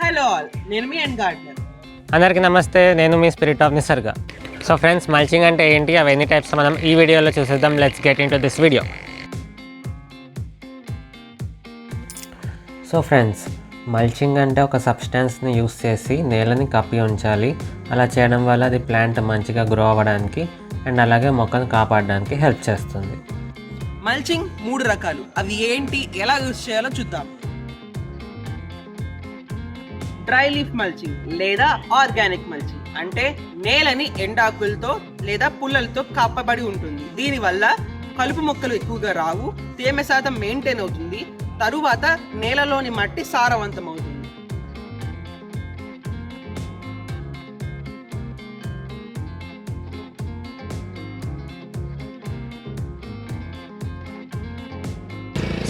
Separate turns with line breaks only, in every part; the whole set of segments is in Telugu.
హలో ఆల్, నేను మీ ఎండ్ గార్డెనర్.
అందరికీ నమస్తే, నేను మీ spirit of Nisarga. So friends, mulching అంటే ఏంటి, అవి ఎన్ని టైప్స్ మనం ఈ వీడియోలో చూసేద్దాం. Let's get into this video. So friends, mulching అంటే ఒక సబ్స్టెన్స్ని యూస్ చేసి నేలని కప్పి ఉంచాలి. అలా చేయడం వల్ల అది ప్లాంట్ మంచిగా గ్రో అవ్వడానికి అండ్ అలాగే మొక్కను కాపాడడానికి హెల్ప్ చేస్తుంది.
మల్చింగ్ 3 రకాలు. అవి ఏంటి, ఎలా యూస్ చేయాలో చూద్దాం. డ్రై లీఫ్ మల్చింగ్ లేదా ఆర్గానిక్ మల్చింగ్ అంటే నేలని ఎండాకులతో లేదా పుల్లలతో కప్పబడి ఉంటుంది. దీనివల్ల కలుపు మొక్కలు ఎక్కువగా రావు, తేమ శాతం మెయింటైన్ అవుతుంది, తరువాత నేలలోని మట్టి సారవంతం అవుతుంది.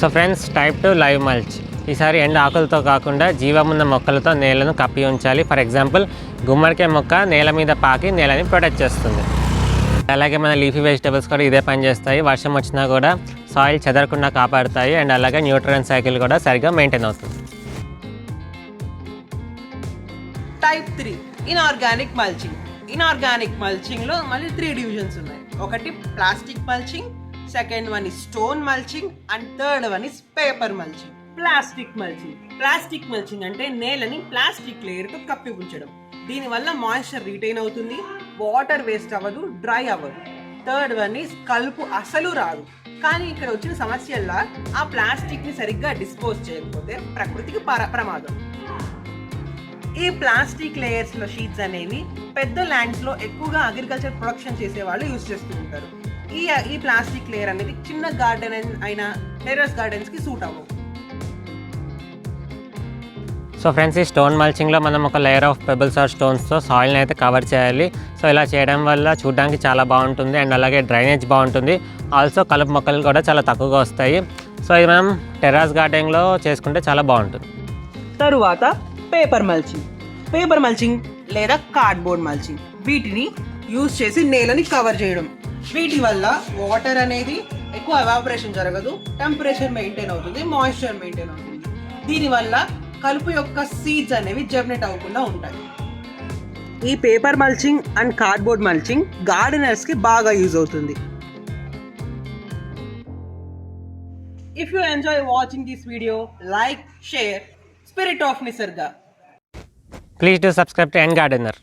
So friends, type 2 live mulch. ఈసారి ఎండ ఆకులతో కాకుండా జీవమున్న మొక్కలతో నేలను కప్పి ఉంచాలి. ఫర్ ఎగ్జాంపుల్, గుమ్మడికాయ మొక్క నేల మీద పాకి నేలని ప్రొటెక్ట్ చేస్తుంది. అలాగే మన లీఫీ వెజిటబుల్స్ కూడా ఇదే పని చేస్తాయి. వర్షం వచ్చినా కూడా సాయిల్ చెదరకుండా కాపాడుతాయి అండ్ అలాగే న్యూట్రియన్ సైకిల్ కూడా సరిగ్గా మెయింటైన్ అవుతుంది.
Type 3 inorganic mulching. ఇన్ఆర్గానిక్ మల్చింగ్లో మళ్ళీ 3 డివిజన్స్ ఉన్నాయి. ఒకటి plastic mulching, second one is stone mulching and third one is paper mulching. Plastic mulching అంటే నేలని ప్లాస్టిక్ లేయర్తో కప్పి ఉంచడం. దీనివల్ల మాయిశ్చర్ రిటైన్ అవుతుంది, వాటర్ వేస్ట్ అవ్వదు, డ్రై అవ్వదు. థర్డ్ వన్ ఇస్ కలుపు అసలు రాదు. కానీ ఇక్కడ వచ్చిన సమస్యల్లా ఆ ప్లాస్టిక్ని సరిగ్గా డిస్పోజ్ చేయకపోతే ప్రకృతికి ప్రమాదం. ఈ ప్లాస్టిక్ లేయర్స్లో షీట్స్ అనేవి పెద్ద ల్యాండ్స్లో ఎక్కువగా అగ్రికల్చర్ ప్రొడక్షన్ చేసే వాళ్ళు యూజ్ చేస్తూ ఉంటారు. ఈ ప్లాస్టిక్ లేయర్ అనేది చిన్న గార్డెన్ అయిన టెర్రస్ గార్డెన్స్కి సూట్ అవ్వవు.
సో ఫ్రెండ్స్, ఈ స్టోన్ మల్చింగ్లో మనం ఒక లేయర్ ఆఫ్ పెబుల్స్ ఆర్ స్టోన్స్తో సాయిల్ని అయితే కవర్ చేయాలి. సో ఇలా చేయడం వల్ల చూడడానికి చాలా బాగుంటుంది అండ్ అలాగే డ్రైనేజ్ బాగుంటుంది. ఆల్సో కలుపు మొక్కలు కూడా చాలా తక్కువగా వస్తాయి. సో ఇది మనం టెర్రస్ గార్డెన్లో చేసుకుంటే చాలా బాగుంటుంది.
తరువాత పేపర్ మల్చింగ్ లేదా కార్డ్బోర్డ్ మల్చింగ్. వీటిని యూజ్ చేసి నేలని కవర్ చేయడం. వీటి వల్ల వాటర్ అనేది ఎక్కువ ఎవాపరేషన్ జరగదు, టెంపరేచర్ మెయింటైన్ అవుతుంది, మాయిశ్చర్ మెయింటైన్ అవుతుంది. దీనివల్ల కలుపు యొక్క సీడ్స్ అనేవి జర్మినేట్ అవ్వకుండా ఉంటాయి. ఈ paper mulching and cardboard mulching గార్డెనర్స్కి బాగా యూజ్ అవుతుంది. If you enjoy watching this video, like, share, Spirit of Nisarga.
Please do subscribe to End Gardener.